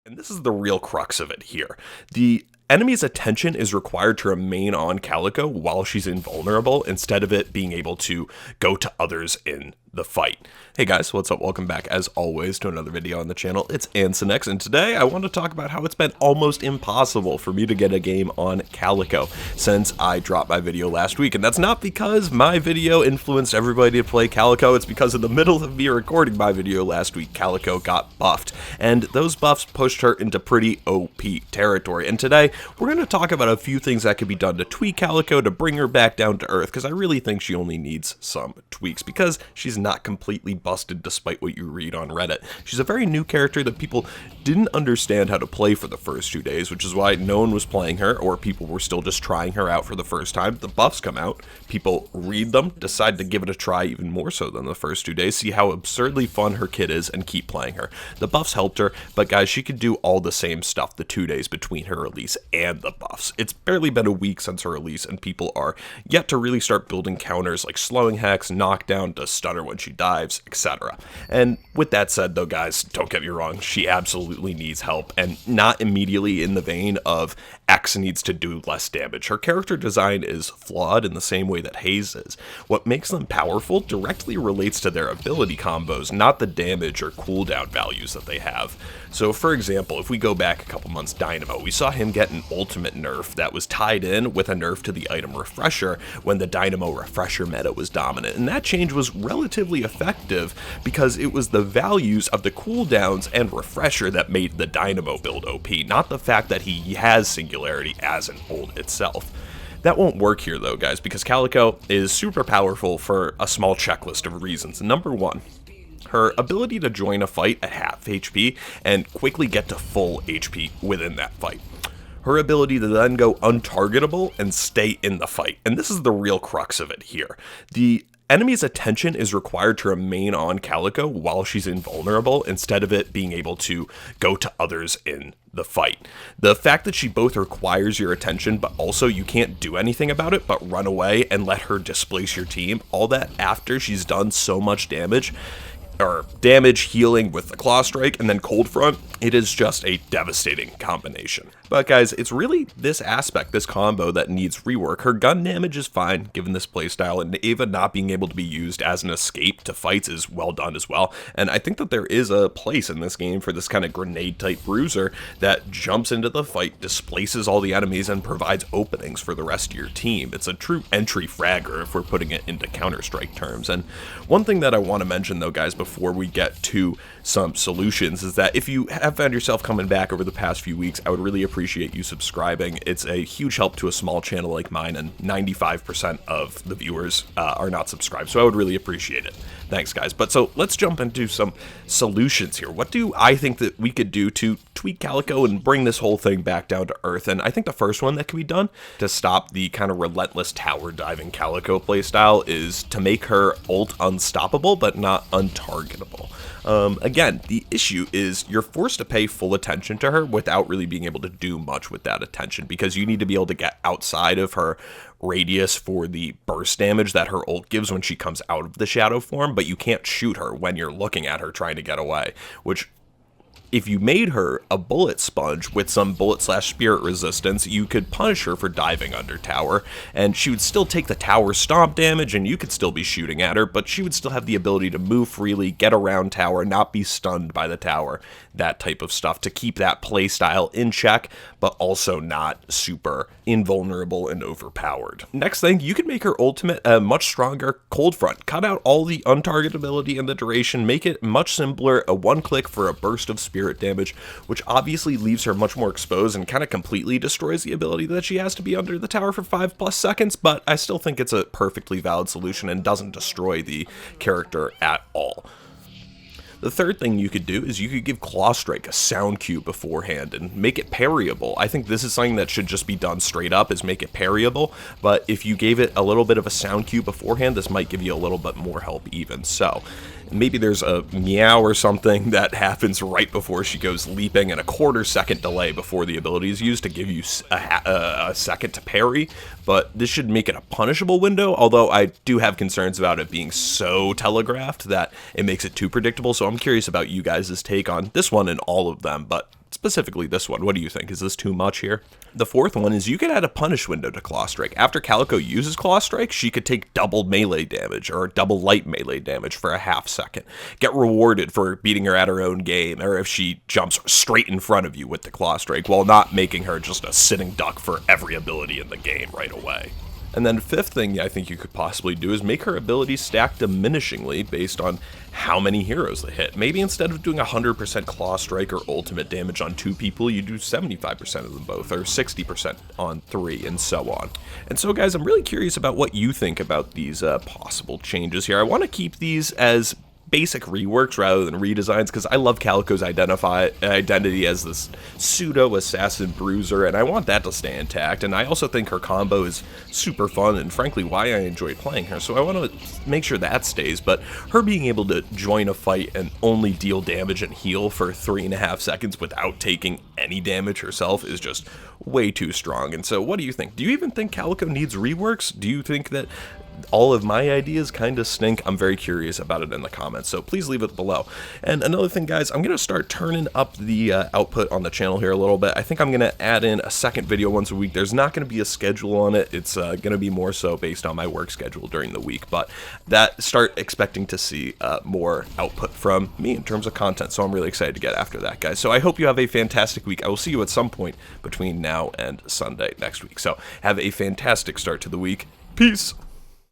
And this is the real crux of it here. The enemy's attention is required to remain on Calico while she's invulnerable instead of it being able to go to others in the fight. Hey guys, what's up? Welcome back as always to another video on the channel. It's Ansonex, and today I want to talk about how it's been almost impossible for me to get a game on Calico since I dropped my video last week. And that's not because my video influenced everybody to play Calico, it's because in the middle of me recording my video last week, Calico got buffed. And those buffs pushed her into pretty OP territory. And today, we're going to talk about a few things that could be done to tweak Calico to bring her back down to earth, because I really think she only needs some tweaks, because she's not completely busted despite what you read on Reddit. She's a very new character that people didn't understand how to play for the first 2 days, which is why no one was playing her, or people were still just trying her out for the first time. The buffs come out, people read them, decide to give it a try even more so than the first 2 days, see how absurdly fun her kit is, and keep playing her. The buffs helped her, but guys, she could do all the same stuff the 2 days between her release and the buffs. It's barely been a week since her release, and people are yet to really start building counters like slowing hex, knockdown to stunner when she dives, etc. And with that said though guys, don't get me wrong, she absolutely needs help, and not immediately in the vein of X needs to do less damage. Her character design is flawed in the same way that Haze is. What makes them powerful directly relates to their ability combos, not the damage or cooldown values that they have. So for example, if we go back a couple months Dynamo, we saw him get an ultimate nerf that was tied in with a nerf to the item Refresher when the Dynamo Refresher meta was dominant, and that change was relatively effective because it was the values of the cooldowns and Refresher that made the Dynamo build OP, not the fact that he has Singularity as an ult itself. That won't work here though guys, because Calico is super powerful for a small checklist of reasons. Number one, her ability to join a fight at half HP and quickly get to full HP within that fight. Her ability to then go untargetable and stay in the fight. And this is the real crux of it here. The enemy's attention is required to remain on Calico while she's invulnerable instead of it being able to go to others in the fight. The fact that she both requires your attention, but also you can't do anything about it but run away and let her displace your team, all that after she's done so much damage, or damage healing with the Claw Strike and then Cold Front, it is just a devastating combination. But guys, it's really this aspect, this combo, that needs rework. Her gun damage is fine given this playstyle, and Ava not being able to be used as an escape to fights is well done as well. And I think that there is a place in this game for this kind of grenade type bruiser that jumps into the fight, displaces all the enemies, and provides openings for the rest of your team. It's a true entry fragger if we're putting it into Counter-Strike terms. And one thing that I want to mention though guys before we get to some solutions is that if you have found yourself coming back over the past few weeks, I would really appreciate you subscribing. It's a huge help to a small channel like mine, and 95% of the viewers are not subscribed, so I would really appreciate it. Thanks guys. But so let's jump into some solutions here. What do I think that we could do to tweak Calico and bring this whole thing back down to earth? And I think the first one that can be done to stop the kind of relentless tower diving Calico playstyle is to make her ult unstoppable but not untargetable. Again, the issue is you're forced to pay full attention to her without really being able to do much with that attention, because you need to be able to get outside of her radius for the burst damage that her ult gives when she comes out of the shadow form, but you can't shoot her when you're looking at her trying to get away, which if you made her a bullet sponge with some bullet/spirit resistance, you could punish her for diving under tower, and she would still take the tower stomp damage, and you could still be shooting at her, but she would still have the ability to move freely, get around tower, not be stunned by the tower, that type of stuff, to keep that playstyle in check, but also not super invulnerable and overpowered. Next thing, you can make her ultimate a much stronger Cold Front. Cut out all the untargetability and the duration, make it much simpler, a one click for a burst of spirit damage, which obviously leaves her much more exposed and kind of completely destroys the ability that she has to be under the tower for 5+ seconds, but I still think it's a perfectly valid solution and doesn't destroy the character at all. The third thing you could do is you could give Claw Strike a sound cue beforehand and make it parryable. I think this is something that should just be done straight up, is make it parryable, but if you gave it a little bit of a sound cue beforehand, this might give you a little bit more help even so. Maybe there's a meow or something that happens right before she goes leaping, and a 1/4 second delay before the ability is used to give you a second to parry, but this should make it a punishable window, although I do have concerns about it being so telegraphed that it makes it too predictable, so I'm curious about you guys' take on this one and all of them, but it's specifically this one. What do you think? Is this too much here? The fourth one is you can add a punish window to Claw Strike. After Calico uses Claw Strike, she could take double melee damage or double light melee damage for a half second. Get rewarded for beating her at her own game, or if she jumps straight in front of you with the Claw Strike, while not making her just a sitting duck for every ability in the game right away. And then fifth thing I think you could possibly do is make her abilities stack diminishingly based on how many heroes they hit. Maybe instead of doing 100% Claw Strike or ultimate damage on 2 people, you do 75% of them both, or 60% on 3, and so on. And so guys, I'm really curious about what you think about these possible changes here. I want to keep these as basic reworks rather than redesigns, because I love Calico's identity as this pseudo-assassin bruiser, and I want that to stay intact. And I also think her combo is super fun, and frankly why I enjoy playing her, so I want to make sure that stays. But her being able to join a fight and only deal damage and heal for 3.5 seconds without taking any damage herself is just way too strong. And so what do you think? Do you even think Calico needs reworks? Do you think that all of my ideas kind of stink? I'm very curious about it in the comments, so please leave it below. And another thing, guys, I'm going to start turning up the output on the channel here a little bit. I think I'm going to add in a second video once a week. There's not going to be a schedule on it. It's going to be more so based on my work schedule during the week, but start expecting to see more output from me in terms of content, so I'm really excited to get after that, guys. So I hope you have a fantastic week. I will see you at some point between now and Sunday next week, so have a fantastic start to the week. Peace!